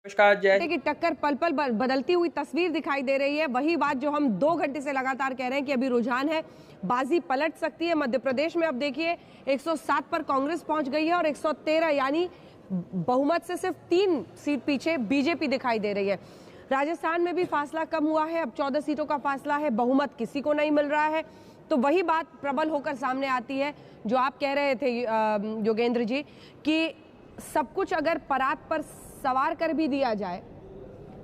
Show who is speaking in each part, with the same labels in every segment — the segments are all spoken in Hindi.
Speaker 1: नमस्कार जय।
Speaker 2: की टक्कर पल पल बदलती हुई तस्वीर दिखाई दे रही है। वही बात जो हम 2 घंटे से लगातार कह रहे हैं कि अभी रुझान है, बाजी पलट सकती है। मध्य प्रदेश में अब देखिए 107 पर कांग्रेस पहुंच गई है और 113 यानी बहुमत से सिर्फ 3 सीट पीछे बीजेपी दिखाई दे रही है। राजस्थान में भी फासला कम हुआ है, अब 14 सीटों का फासला है, बहुमत किसी को नहीं मिल रहा है। तो वही बात प्रबल होकर सामने आती है जो आप कह रहे थे योगेंद्र जी कि सब कुछ अगर परात पर सवार कर भी दिया जाए,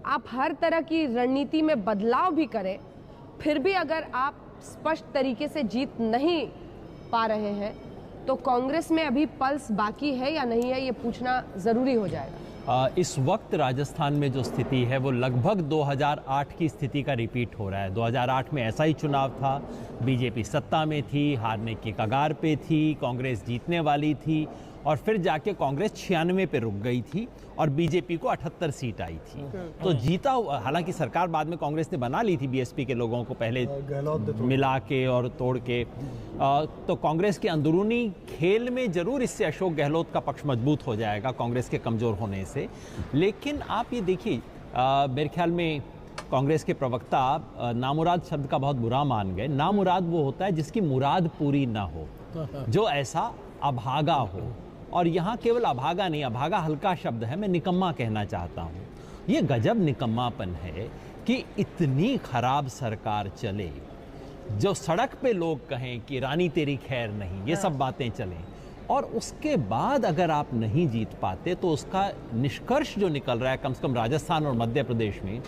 Speaker 2: आप हर तरह की रणनीति में बदलाव भी करें, फिर भी अगर आप स्पष्ट तरीके से जीत नहीं पा रहे हैं तो कांग्रेस में अभी पल्स बाकी है या नहीं है, ये पूछना जरूरी हो जाएगा।
Speaker 3: इस वक्त राजस्थान में जो स्थिति है वो लगभग 2008 की स्थिति का रिपीट हो रहा है। 2008 में ऐसा ही चुनाव था, बीजेपी सत्ता में थी, हारने की कगार पे थी, कांग्रेस जीतने वाली थी और फिर जाके कांग्रेस 96 पे रुक गई थी और बीजेपी को 78 सीट आई थी। तो जीता, हालांकि सरकार बाद में कांग्रेस ने बना ली थी बीएसपी के लोगों को पहले मिला के और तोड़ के। तो कांग्रेस के अंदरूनी खेल में जरूर इससे अशोक गहलोत का पक्ष मजबूत हो जाएगा कांग्रेस के कमज़ोर होने से। लेकिन आप ये देखिए, मेरे ख्याल में कांग्रेस के प्रवक्ता नामुराद शब्द का बहुत बुरा मान गए। नामुराद वो होता है जिसकी मुराद पूरी ना हो, जो ऐसा अभागा हो। और यहाँ केवल अभागा नहीं, अभागा हल्का शब्द है, मैं निकम्मा कहना चाहता हूँ। ये गजब निकम्मापन है कि इतनी खराब सरकार चले, जो सड़क पे लोग कहें कि रानी तेरी खैर नहीं, ये सब बातें चलें, और उसके बाद अगर आप नहीं जीत पाते तो उसका निष्कर्ष जो निकल रहा है कम से कम राजस्थान और मध्य प्रदेश में,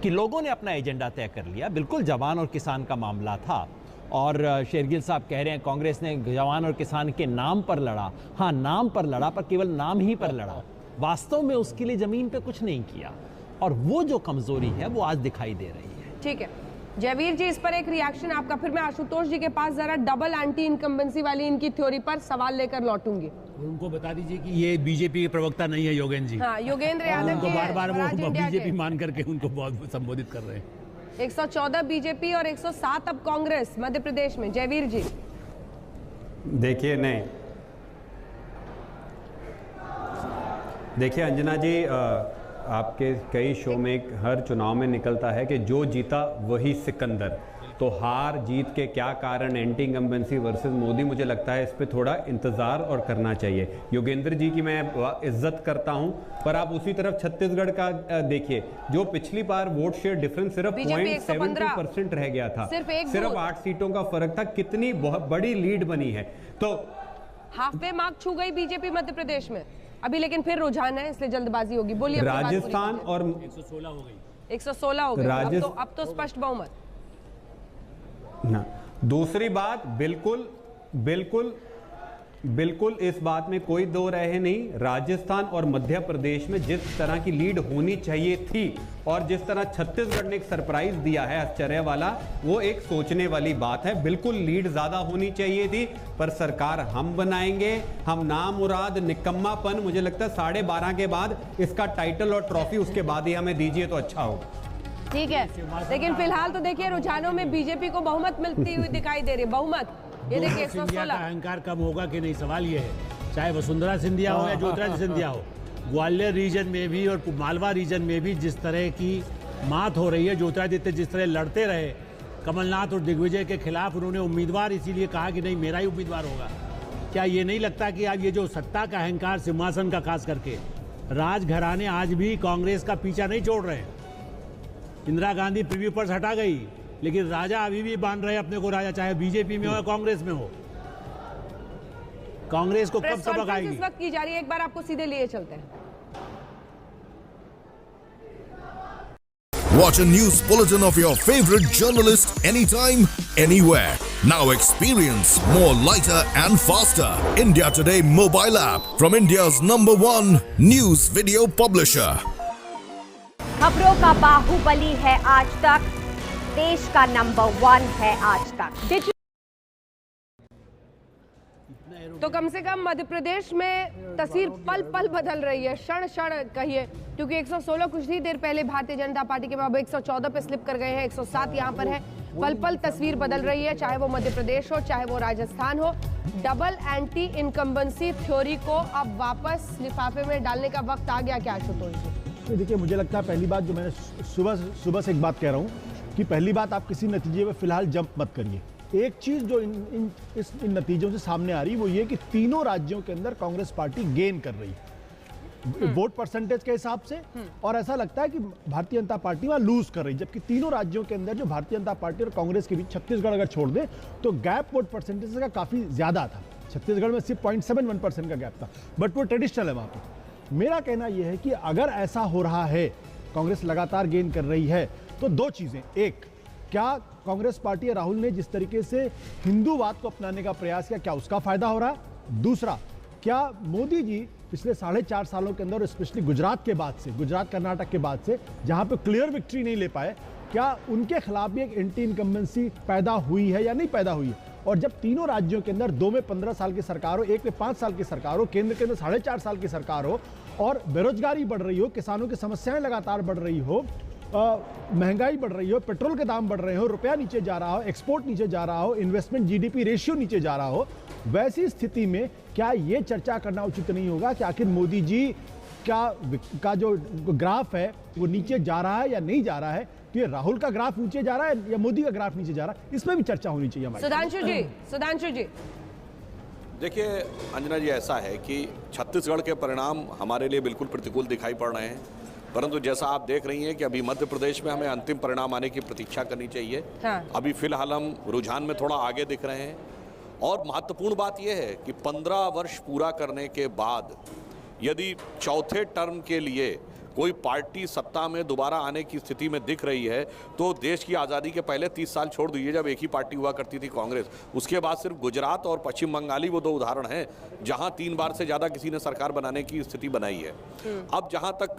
Speaker 3: कि लोगों ने अपना एजेंडा तय कर लिया। बिल्कुल जवान और किसान का मामला था और शेरगिल साहब कह रहे हैं कांग्रेस ने जवान और किसान के नाम पर लड़ा। हाँ, नाम पर लड़ा, पर केवल नाम ही पर लड़ा, वास्तव में उसके लिए जमीन पे कुछ नहीं किया। और वो जो कमजोरी है वो आज दिखाई दे रही है।
Speaker 2: ठीक है जयवीर जी, इस पर एक रिएक्शन आपका, फिर मैं आशुतोष जी के पास जरा डबल एंटी इनकम्बेंसी वाली इनकी थ्योरी पर सवाल लेकर लौटूंगी।
Speaker 4: उनको बता दीजिए कि ये बीजेपी के प्रवक्ता नहीं है योगेंद्र जी।
Speaker 2: हाँ, योगेंद्र यादव
Speaker 4: को बार-बार वो बीजेपी मान करके उनको बहुत संबोधित कर रहे हैं।
Speaker 2: 114 बीजेपी और 107 अब कांग्रेस मध्य प्रदेश में। जयवीर जी
Speaker 5: देखिए, नहीं देखिए अंजना जी, आपके कई शो में हर चुनाव में निकलता है कि जो जीता वही सिकंदर। तो हार जीत के क्या कारण, एंटी इनकम्बेंसी वर्सेस मोदी, मुझे लगता है इस पे थोड़ा इंतजार और करना चाहिए। योगेंद्र जी की मैं इज्जत करता हूं, पर आप उसी तरफ छत्तीसगढ़ का देखिए, जो पिछली बार वोट शेयर डिफरेंस सिर्फ 0.72% रह गया था, सिर्फ 8 सीटों का फर्क था, कितनी बहुत बड़ी लीड बनी है। तो
Speaker 2: हाफ वे मार्क छू गई बीजेपी मध्य प्रदेश में अभी, लेकिन फिर रुझान है इसलिए जल्दबाजी होगी। बोलिए।
Speaker 5: राजस्थान और
Speaker 4: 116 हो गई,
Speaker 2: 116 हो गई, अब तो स्पष्ट बहुमत
Speaker 5: ना। दूसरी बात, बिल्कुल इस बात में कोई दो राय नहीं, राजस्थान और मध्य प्रदेश में जिस तरह की लीड होनी चाहिए थी और जिस तरह छत्तीसगढ़ ने एक सरप्राइज दिया है आश्चर्य वाला, वो एक सोचने वाली बात है। बिल्कुल लीड ज्यादा होनी चाहिए थी, पर सरकार हम बनाएंगे। हम नामुराद निकम्मापन, मुझे लगता है 12:30 के बाद इसका टाइटल और ट्रॉफी उसके बाद ही हमें दीजिए तो अच्छा होगा।
Speaker 2: ठीक है, लेकिन फिलहाल तो देखिए रुझानों में बीजेपी को बहुमत मिलती हुई दिखाई दे रही है। बहुमत ये देखिए 116।
Speaker 4: अहंकार कम होगा कि नहीं, सवाल ये है। चाहे वसुंधरा सिंधिया हो या ज्योतिरादित्य सिंधिया हो, ग्वालियर रीजन में भी और मालवा रीजन में भी जिस तरह की मात हो रही है, ज्योतिरादित्य जिस तरह लड़ते रहे कमलनाथ और दिग्विजय के खिलाफ, उन्होंने उम्मीदवार इसीलिए कहा कि नहीं मेरा ही उम्मीदवार होगा। क्या ये नहीं लगता कि आज ये जो सत्ता का अहंकार, सिंहासन का खास करके, राजघराने आज भी कांग्रेस का पीछा नहीं छोड़ रहे हैं। इंदिरा गांधी प्रीव्यू पर हटा गई, लेकिन राजा अभी भी बांध रहे अपने को राजा, चाहे बीजेपी में हो या कांग्रेस में हो। कांग्रेस को कब सबक आएगी?
Speaker 2: इस वक्त की जा रही है, एक बार आपको सीधे लिए चलते हैं।
Speaker 6: Watch a news bulletin of your favorite journalist anytime, anywhere. Now experience more lighter and faster. India Today mobile app from India's #1 news video publisher.
Speaker 7: खबरों का बाहुबली है आज तक, देश का नंबर 1 है आज तक।
Speaker 2: तो कम से कम मध्य प्रदेश में तस्वीर पल पल बदल रही है, क्षण क्षण कहिए, क्योंकि 116 कुछ ही देर पहले भारतीय जनता पार्टी के बाद 114 पे स्लिप कर गए हैं, 107 यहाँ पर है। पल पल तस्वीर बदल रही है, चाहे वो मध्य प्रदेश हो चाहे वो राजस्थान हो। डबल एंटी इनकम्बेंसी थ्योरी को अब वापस लिफाफे में डालने का वक्त आ गया क्या आशुतोष जी?
Speaker 1: देखिए, मुझे लगता है पहली बात जो मैंने सुबह से एक बात कह रहा हूँ कि पहली बात, आप किसी नतीजे में फिलहाल जंप मत करिए। एक चीज जो इन नतीजों से सामने आ रही है वो ये कि तीनों राज्यों के अंदर कांग्रेस पार्टी गेन कर रही है वोट परसेंटेज के हिसाब से, और ऐसा लगता है कि भारतीय जनता पार्टी वहां लूज कर रही है, जबकि तीनों राज्यों के अंदर जो भारतीय जनता पार्टी और कांग्रेस के बीच, छत्तीसगढ़ अगर छोड़ दे तो गैप वोट परसेंटेज का काफी ज्यादा था। छत्तीसगढ़ में सिर्फ 0.71% का गैप था, बट वो ट्रेडिशनल है वहां पर। मेरा कहना यह है कि अगर ऐसा हो रहा है, कांग्रेस लगातार गेन कर रही है, तो दो चीजें, एक, क्या कांग्रेस पार्टी या राहुल ने जिस तरीके से हिंदूवाद को अपनाने का प्रयास किया, क्या उसका फायदा हो रहा है? दूसरा, क्या मोदी जी पिछले 4.5 सालों के अंदर, और स्पेशली गुजरात के बाद से, गुजरात कर्नाटक के बाद से, जहां पे क्लियर विक्ट्री नहीं ले पाए, क्या उनके खिलाफ भी एक एंटी इनकम्बेंसी पैदा हुई है या नहीं पैदा हुई है? और जब तीनों राज्यों के अंदर 2 में 15 साल की सरकार हो, 1 में 5 साल की सरकार हो, केंद्र के अंदर 4.5 साल की सरकार हो, और बेरोजगारी बढ़ रही हो, किसानों की समस्याएं लगातार बढ़ रही हो, महंगाई बढ़ रही हो, पेट्रोल के दाम बढ़ रहे हो, रुपया नीचे जा रहा हो, एक्सपोर्ट नीचे जा रहा हो, इन्वेस्टमेंट जीडीपी रेशियो नीचे जा रहा हो, वैसी स्थिति में क्या ये चर्चा करना उचित नहीं होगा कि आखिर मोदी जी का जो ग्राफ है वो नीचे जा रहा है या नहीं जा रहा है? तो ये राहुल का ग्राफ नीचे जा रहा है या मोदी का ग्राफ नीचे जा रहा है? इसमें भी चर्चा होनी चाहिए हमारी।
Speaker 2: सुधांशु जी
Speaker 8: देखिए अंजना जी, ऐसा है कि छत्तीसगढ़ के परिणाम हमारे लिए बिल्कुल प्रतिकूल दिखाई पड़ रहे हैं, परंतु जैसा आप देख रही हैं कि अभी मध्य प्रदेश में हमें अंतिम परिणाम आने की प्रतीक्षा करनी चाहिए।
Speaker 2: हाँ।
Speaker 8: अभी फिलहाल हम रुझान में थोड़ा आगे दिख रहे हैं, और महत्वपूर्ण बात यह है कि 15 वर्ष पूरा करने के बाद यदि चौथे टर्म के लिए कोई पार्टी सत्ता में दोबारा आने की स्थिति में दिख रही है, तो देश की आज़ादी के पहले 30 साल छोड़ दीजिए जब एक ही पार्टी हुआ करती थी कांग्रेस, उसके बाद सिर्फ गुजरात और पश्चिम बंगाल ही वो 2 उदाहरण हैं जहां 3 बार से ज़्यादा किसी ने सरकार बनाने की स्थिति बनाई है। अब जहां तक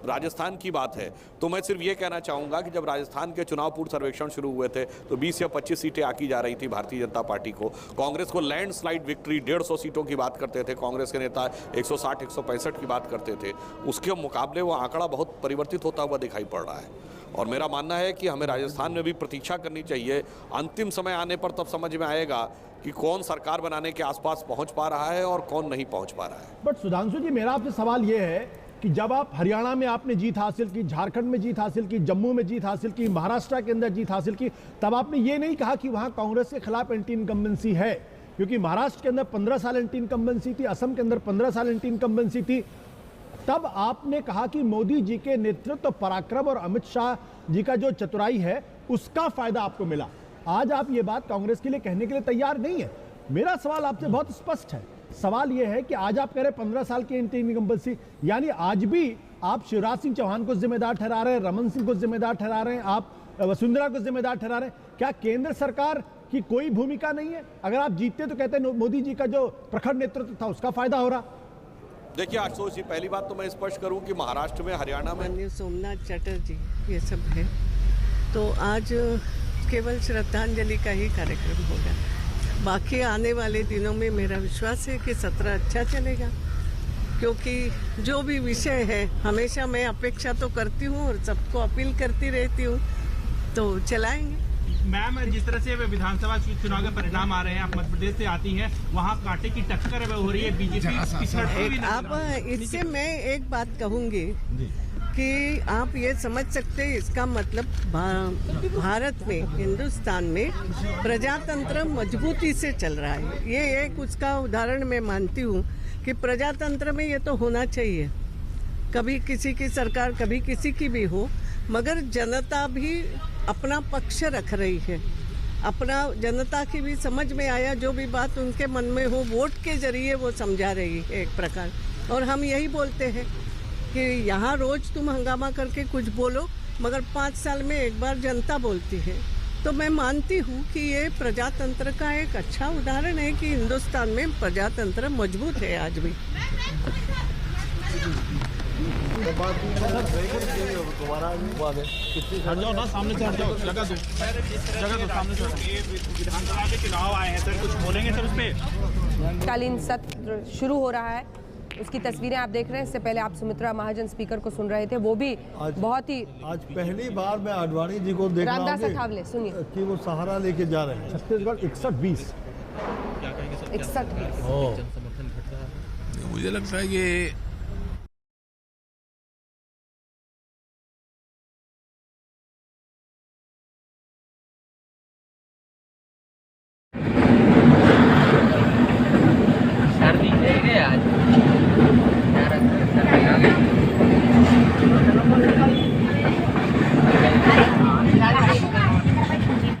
Speaker 8: राजस्थान की बात है, तो मैं सिर्फ ये कहना चाहूँगा कि जब राजस्थान के चुनाव पूर्व सर्वेक्षण शुरू हुए थे तो 20 या 25 सीटें आकी जा रही थी भारतीय जनता पार्टी को। कांग्रेस को लैंडस्लाइड विक्ट्री 150 सीटों की बात करते थे, कांग्रेस के नेता 160-165 की बात करते थे, उसके मुकाबले वो आंकड़ा बहुत परिवर्तित होता हुआ दिखाई पड़ रहा है। और मेरा मानना है कि हमें राजस्थान में भी प्रतीक्षा करनी चाहिए। अंतिम समय आने पर तब समझ में आएगा कि कौन सरकार बनाने के आसपास पहुंच पा रहा है और कौन नहीं पहुंच पा रहा है।
Speaker 1: बट सुधांशु जी, मेरा आपसे सवाल यह है कि जब आप हरियाणा में आपने जीत हासिल की, झारखंड में जीत हासिल की, जम्मू में जीत हासिल की, महाराष्ट्र के अंदर जीत हासिल की, तब आपने ये नहीं कहा कि वहां कांग्रेस के खिलाफ एंटी इनकम्बेंसी है, क्योंकि महाराष्ट्र के अंदर 15 साल एंटी इनकम्बेंसी थी, असम के अंदर 15 साल एंटी इनकम्बेंसी थी। तब आपने कहा कि मोदी जी के नेतृत्व, पराक्रम और अमित शाह जी का जो चतुराई है उसका फायदा आपको मिला। आज आप ये बात कांग्रेस के लिए कहने के लिए तैयार नहीं है। मेरा सवाल आपसे बहुत स्पष्ट है। सवाल यह है कि आज आप कह रहे 15 साल की एंटी इनकम्बेंसी, यानी आज भी आप शिवराज सिंह चौहान को जिम्मेदार ठहरा रहे हैं, रमन सिंह को जिम्मेदार ठहरा रहे हैं, आप वसुंधरा को जिम्मेदार ठहरा रहे हैं। क्या केंद्र सरकार की कोई भूमिका नहीं है? अगर आप जीतते तो कहते हैं मोदी जी का जो प्रखर नेतृत्व था उसका फायदा हो रहा।
Speaker 8: देखिए आशुतोष जी, पहली बात तो मैं स्पष्ट करूं कि महाराष्ट्र में, हरियाणा में
Speaker 9: सोमनाथ चटर्जी ये सब है, तो आज केवल श्रद्धांजलि का ही कार्यक्रम होगा। बाकी आने वाले दिनों में मेरा विश्वास है कि सत्र अच्छा चलेगा, क्योंकि जो भी विषय है हमेशा मैं अपेक्षा तो करती हूँ और सबको अपील करती रहती हूँ, तो चलाएंगे।
Speaker 10: मैम, जिस तरह से विधानसभा चुनाव के परिणाम आ रहे हैं, आप मध्य प्रदेश से आती हैं, वहाँ कांटे की टक्कर हो रही है, बीजेपी।
Speaker 9: आप इससे मैं एक बात कहूँगी कि आप ये समझ सकते हैं, इसका मतलब भारत में, हिंदुस्तान में प्रजातंत्र मजबूती से चल रहा है। ये एक उसका उदाहरण मैं मानती हूँ कि प्रजातंत्र में ये तो होना चाहिए, कभी किसी की सरकार कभी किसी की भी हो, मगर जनता भी अपना पक्ष रख रही है। अपना जनता की भी समझ में आया, जो भी बात उनके मन में हो वोट के जरिए वो समझा रही है एक प्रकार। और हम यही बोलते हैं कि यहाँ रोज तुम हंगामा करके कुछ बोलो, मगर 5 साल में एक बार जनता बोलती है। तो मैं मानती हूँ कि ये प्रजातंत्र का एक अच्छा उदाहरण है कि हिंदुस्तान में प्रजातंत्र मजबूत है आज भी।
Speaker 10: सामने से हट जाओ, जगह दो सामने से। विधानसभा के चुनाव आए हैं सर, कुछ बोलेंगे सर उस पे?
Speaker 2: कालीन सत्र शुरू हो रहा है, उसकी तस्वीरें आप देख रहे हैं। इससे पहले आप सुमित्रा महाजन स्पीकर को सुन रहे थे, वो भी बहुत ही
Speaker 11: आज पहली बार मैं आडवाणी जी को देख रहा हूं कि वो सहारा लेके जा रहे हैं।
Speaker 1: छत्तीसगढ़ 61-20
Speaker 2: 61-20
Speaker 12: मुझे लगता है कि